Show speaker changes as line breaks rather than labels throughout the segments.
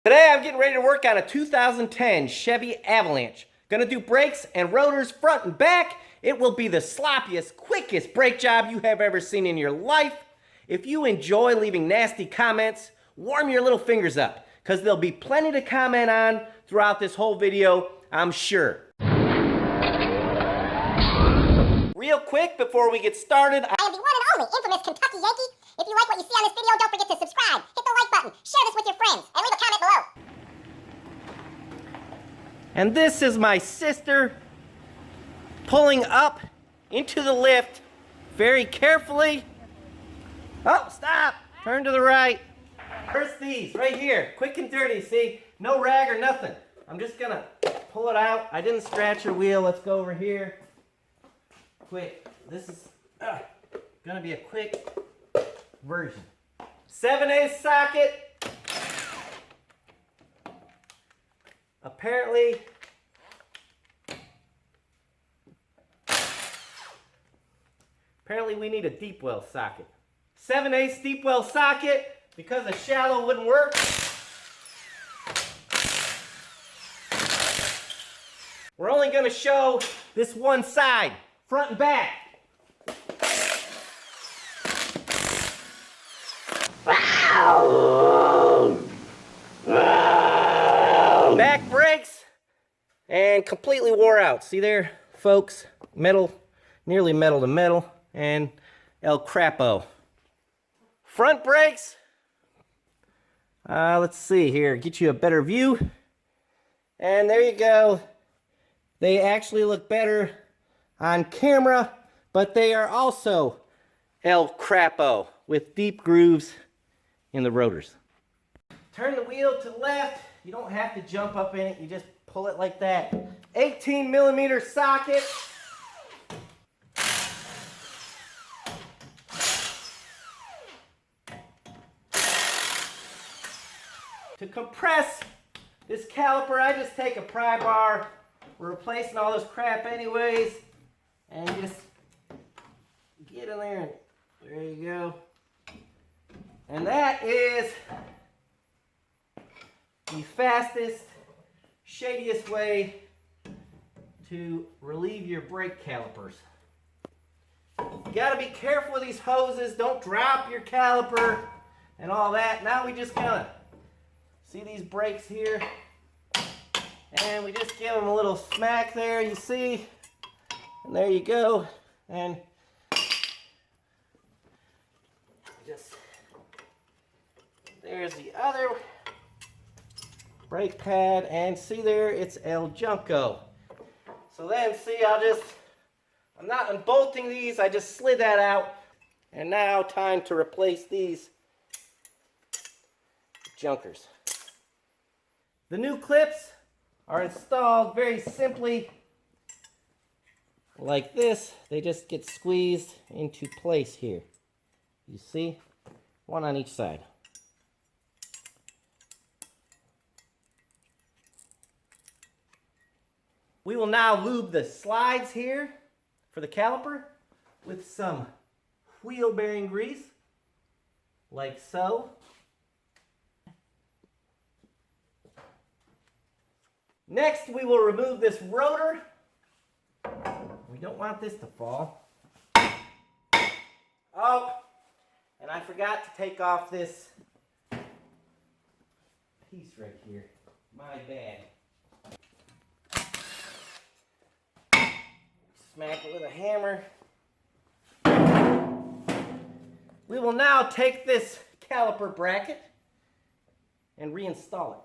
Today I'm getting ready to work on a 2010 Chevy Avalanche. Gonna do brakes and rotors front and back. It will be the sloppiest, quickest brake job you have ever seen in your life. If you enjoy leaving nasty comments, warm your little fingers up, because there'll be plenty to comment on throughout this whole video, I'm sure. Real quick before we get started,
I am the one and only infamous Kentucky Yankee. If you like what you see on this video, don't forget to subscribe, hit the like button, share this with your friends, and leave a comment below.
And this is my sister pulling up into the lift very carefully. Oh, stop! Turn to the right. First these, right here, quick and dirty, see? No rag or nothing. I'm just gonna pull it out. I didn't scratch her wheel. Let's go over here. Quick. This is gonna be a quick version. 7/8 socket. Apparently we need a deep well socket. 7/8 deep well socket, because a shallow wouldn't work. We're only going to show this one side, front and back. Back brakes and completely wore out. See there, folks? Metal, nearly metal to metal, and El Crapo. Front brakes. Let's see here, get you a better view. And there you go. They actually look better on camera, but they are also El Crapo with deep grooves in the rotors. Turn the wheel to the left. You don't have to jump up in it. You just pull it like that. 18mm socket. To compress this caliper, I just take a pry bar. We're replacing all this crap anyways. And just get in there and there you go. And that is the fastest, shadiest way to relieve your brake calipers. You gotta be careful with these hoses. Don't drop your caliper and all that. Now we just kind of see these brakes here, and we just give them a little smack there, you see, and there you go, and just, there's the other brake pad, and see there, it's El Junco. So then, see, I'm not unbolting these, I just slid that out, and now time to replace these junkers. The new clips are installed very simply like this. They just get squeezed into place here. You see? One on each side. We will now lube the slides here for the caliper with some wheel bearing grease, like so. Next, we will remove this rotor. We don't want this to fall. Oh, and I forgot to take off this piece right here. My bad. Smack it with a hammer. We will now take this caliper bracket and reinstall it,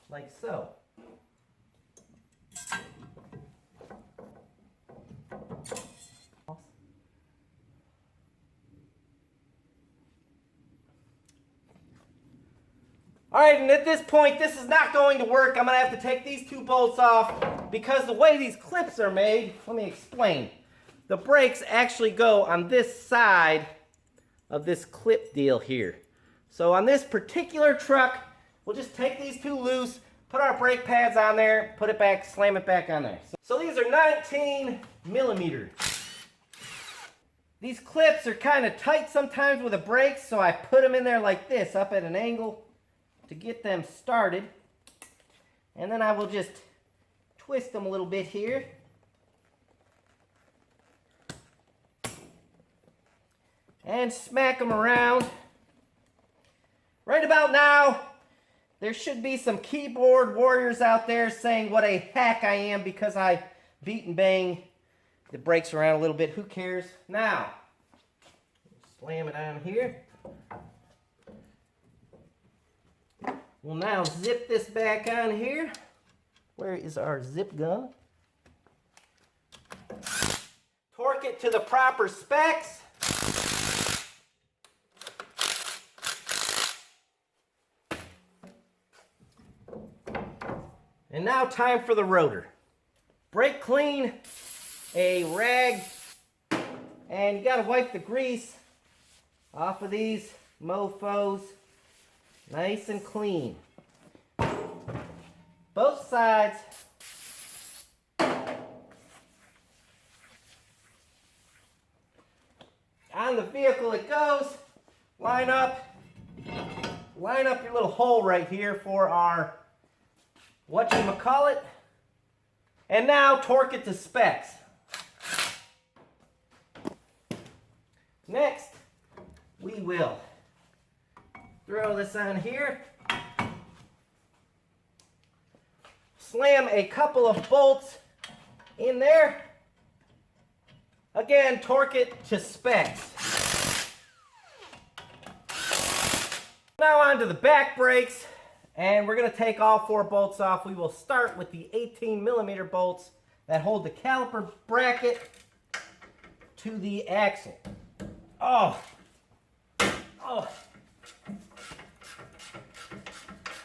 like so. Alright, and at this point, this is not going to work. I'm going to have to take these two bolts off because the way these clips are made, let me explain. The brakes actually go on this side of this clip deal here. So on this particular truck, we'll just take these two loose, put our brake pads on there, put it back, slam it back on there. So these are 19mm. These clips are kind of tight sometimes with the brakes, so I put them in there like this, up at an angle, to get them started. And then I will just twist them a little bit here. And smack them around. Right about now, there should be some keyboard warriors out there saying what a hack I am because I beat and bang the brakes around a little bit. Who cares? Now, slam it on here. We'll now zip this back on here. Where is our zip gun? Torque it to the proper specs. And now time for the rotor. Brake clean, a rag, and you gotta wipe the grease off of these mofos nice and clean. Both sides. On the vehicle it goes. Line up your little hole right here for our whatchamacallit. And now torque it to specs. Next, we will throw this on here. Slam a couple of bolts in there. Again, torque it to specs. Now on to the back brakes. And we're going to take all 4 bolts off. We will start with the 18mm bolts that hold the caliper bracket to the axle. Oh.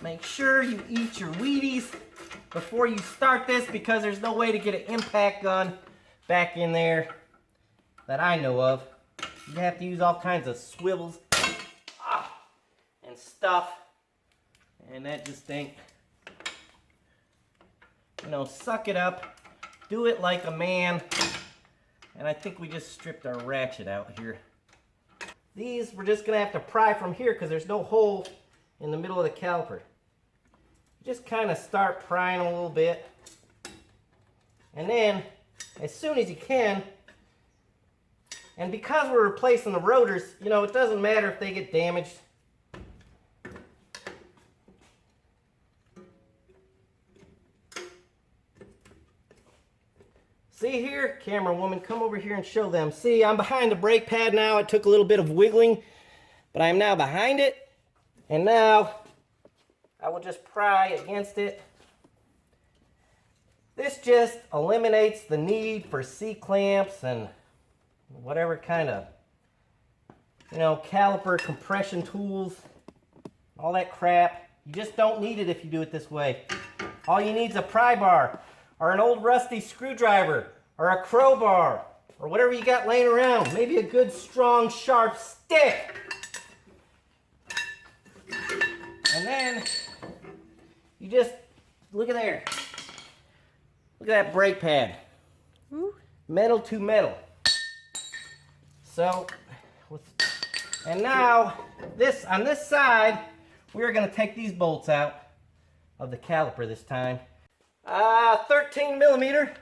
Make sure you eat your Wheaties before you start this because there's no way to get an impact gun back in there that I know of. You have to use all kinds of swivels and stuff. And that just ain't, suck it up, do it like a man. And I think we just stripped our ratchet out here. These we're just gonna have to pry from here because there's no hole in the middle of the caliper. Just kind of start prying a little bit. And then, as soon as you can, and because we're replacing the rotors, it doesn't matter if they get damaged. See here, camera woman, come over here and show them. See, I'm behind the brake pad now. It took a little bit of wiggling, but I'm now behind it. And now, I will just pry against it. This just eliminates the need for C-clamps and whatever kind of, caliper compression tools, all that crap. You just don't need it if you do it this way. All you need is a pry bar, or an old rusty screwdriver, or a crowbar, or whatever you got laying around. Maybe a good, strong, sharp stick. And then, you just, look at there. Look at that brake pad. Metal to metal. So, and now, on this side, we're going to take these bolts out of the caliper this time. 13mm.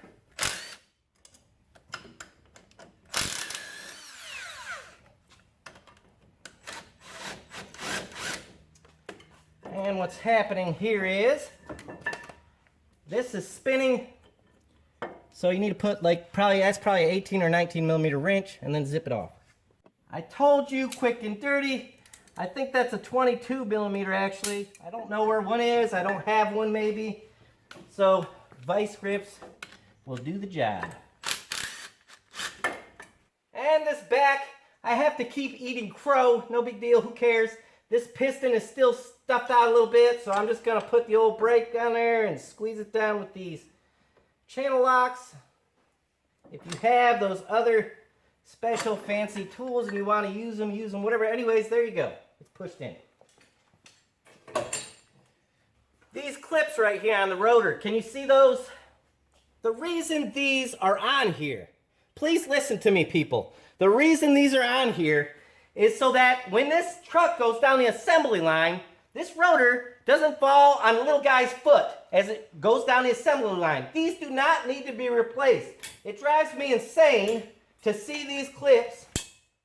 And what's happening here is, this is spinning, so you need to put that's probably an 18 or 19mm wrench, and then zip it off. I told you, quick and dirty. I think that's a 22mm actually. I don't know where one is. I don't have one maybe. So vice grips will do the job. And this back, I have to keep eating crow. No big deal, who cares? This piston is still stuffed out a little bit, so I'm just gonna put the old brake down there and squeeze it down with these channel locks. If you have those other special fancy tools and you want to use them, whatever. Anyways, there you go. It's pushed in. These clips right here on the rotor, can you see those? The reason these are on here, please listen to me, people. The reason these are on here is so that when this truck goes down the assembly line, This rotor doesn't fall on the little guy's foot as it goes down the assembly line. These do not need to be replaced. It drives me insane to see these clips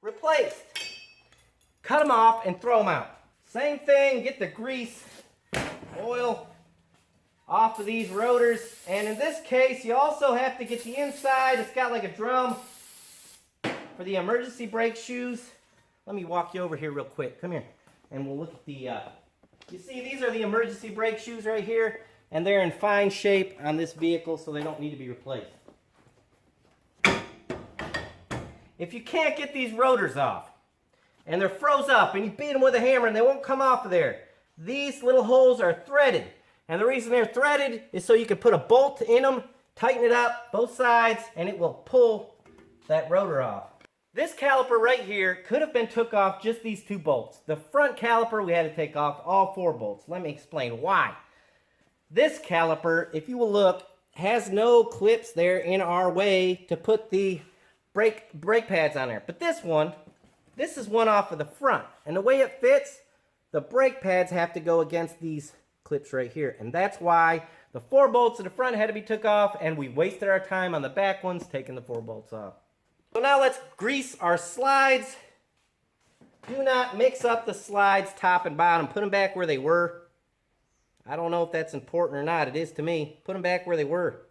replaced. Cut them off and throw them out. Same thing, get the grease, oil off of these rotors. And in this case, you also have to get the inside. It's got like a drum for the emergency brake shoes. Let me walk you over here real quick. Come here. And we'll look at the, you see these are the emergency brake shoes right here. And they're in fine shape on this vehicle, so they don't need to be replaced. If you can't get these rotors off, and they're froze up, and you beat them with a hammer and they won't come off of there, these little holes are threaded. And the reason they're threaded is so you can put a bolt in them, tighten it up, both sides, and it will pull that rotor off. This caliper right here could have been took off just these 2 bolts. The front caliper we had to take off all 4 bolts. Let me explain why. This caliper, if you will look, has no clips there in our way to put the brake pads on there. But this one, this is one off of the front. And the way it fits, the brake pads have to go against these clips right here. And that's why the 4 bolts at the front had to be took off, and we wasted our time on the back ones taking the 4 bolts off. So now let's grease our slides. Do not mix up the slides top and bottom. Put them back where they were. I don't know if that's important or not. It is to me. Put them back where they were.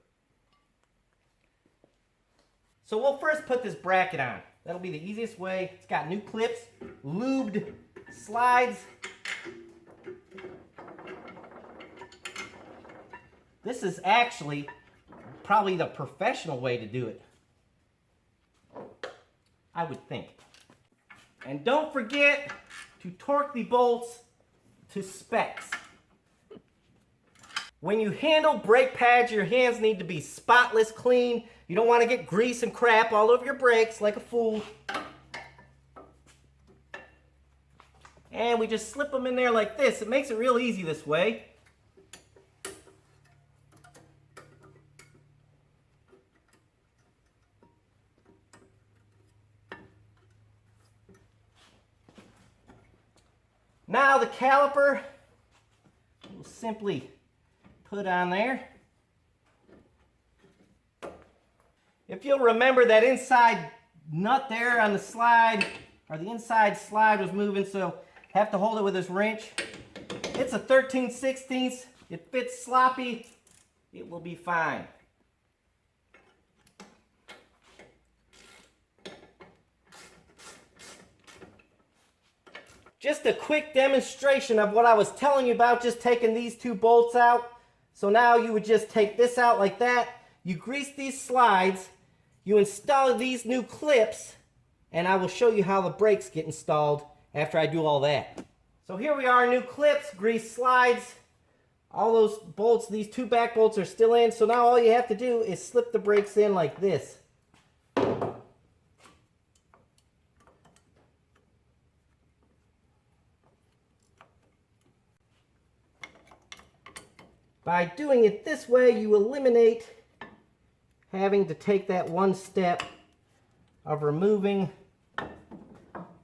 So we'll first put this bracket on. That'll be the easiest way. It's got new clips, lubed slides. This is actually probably the professional way to do it, I would think. And don't forget to torque the bolts to specs. When you handle brake pads, your hands need to be spotless clean. You don't want to get grease and crap all over your brakes like a fool. And we just slip them in there like this. It makes it real easy this way. Now the caliper, we'll simply put on there. If you'll remember, that inside nut there on the slide, or the inside slide was moving, so have to hold it with this wrench. It's a 13/16. It fits sloppy. It will be fine. Just a quick demonstration of what I was telling you about, just taking these 2 bolts out. So now you would just take this out like that. You grease these slides. You install these new clips. And I will show you how the brakes get installed after I do all that. So here we are, new clips, grease slides. All those bolts, these 2 back bolts are still in. So now all you have to do is slip the brakes in like this. By doing it this way, you eliminate having to take that one step of removing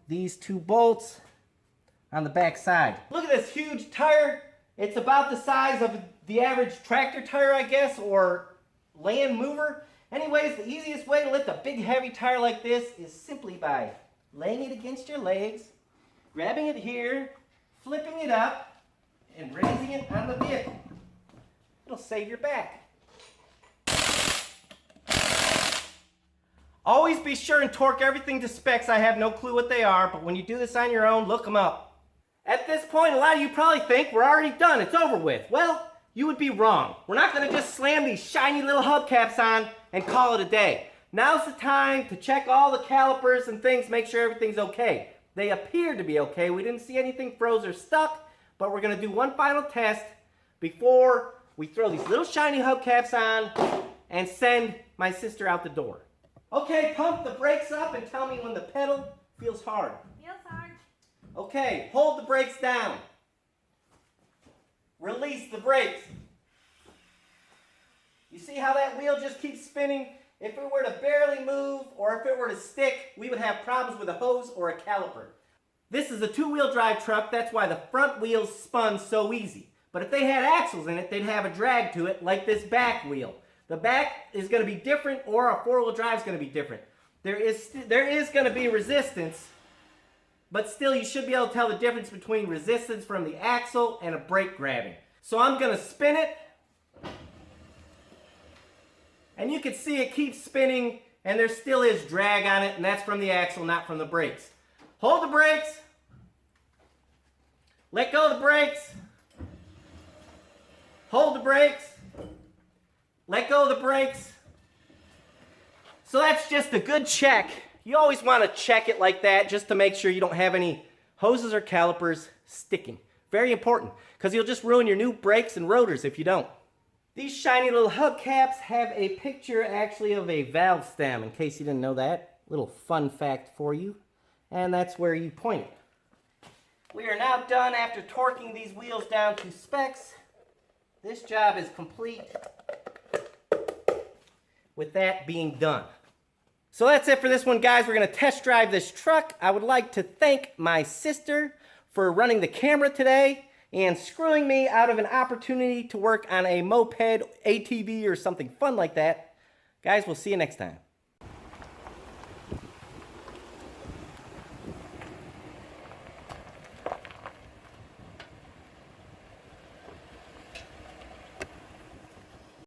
these 2 bolts on the back side. Look at this huge tire. It's about the size of the average tractor tire, I guess, or land mover. Anyways, the easiest way to lift a big heavy tire like this is simply by laying it against your legs, grabbing it here, flipping it up, and raising it on the vehicle. It'll save your back. Always be sure and torque everything to specs. I have no clue what they are, but when you do this on your own, look them up. At this point, a lot of you probably think we're already done, it's over with. Well, you would be wrong. We're not going to just slam these shiny little hubcaps on and call it a day. Now's the time to check all the calipers and things, make sure everything's okay. They appear to be okay. We didn't see anything froze or stuck, but we're going to do one final test before we throw these little shiny hubcaps on and send my sister out the door. Okay, pump the brakes up and tell me when the pedal feels hard.
Feels hard.
Okay, hold the brakes down. Release the brakes. You see how that wheel just keeps spinning? If it were to barely move or if it were to stick, we would have problems with a hose or a caliper. This is a two-wheel drive truck, that's why the front wheels spun so easy. But if they had axles in it, they'd have a drag to it like this back wheel. The back is going to be different, or a four-wheel drive is going to be different. There is going to be resistance, but still you should be able to tell the difference between resistance from the axle and a brake grabbing. So I'm going to spin it, and you can see it keeps spinning, and there still is drag on it, and that's from the axle, not from the brakes. Hold the brakes, let go of the brakes, hold the brakes, let go of the brakes. So that's just a good check. You always want to check it like that just to make sure you don't have any hoses or calipers sticking. Very important, because you'll just ruin your new brakes and rotors if you don't. These shiny little hubcaps have a picture actually of a valve stem, in case you didn't know that. Little fun fact for you. And that's where you point it. We are now done after torquing these wheels down to specs. This job is complete with that being done. So that's it for this one, guys. We're going to test drive this truck. I would like to thank my sister for running the camera today and screwing me out of an opportunity to work on a moped, ATV, or something fun like that. Guys, we'll see you next time.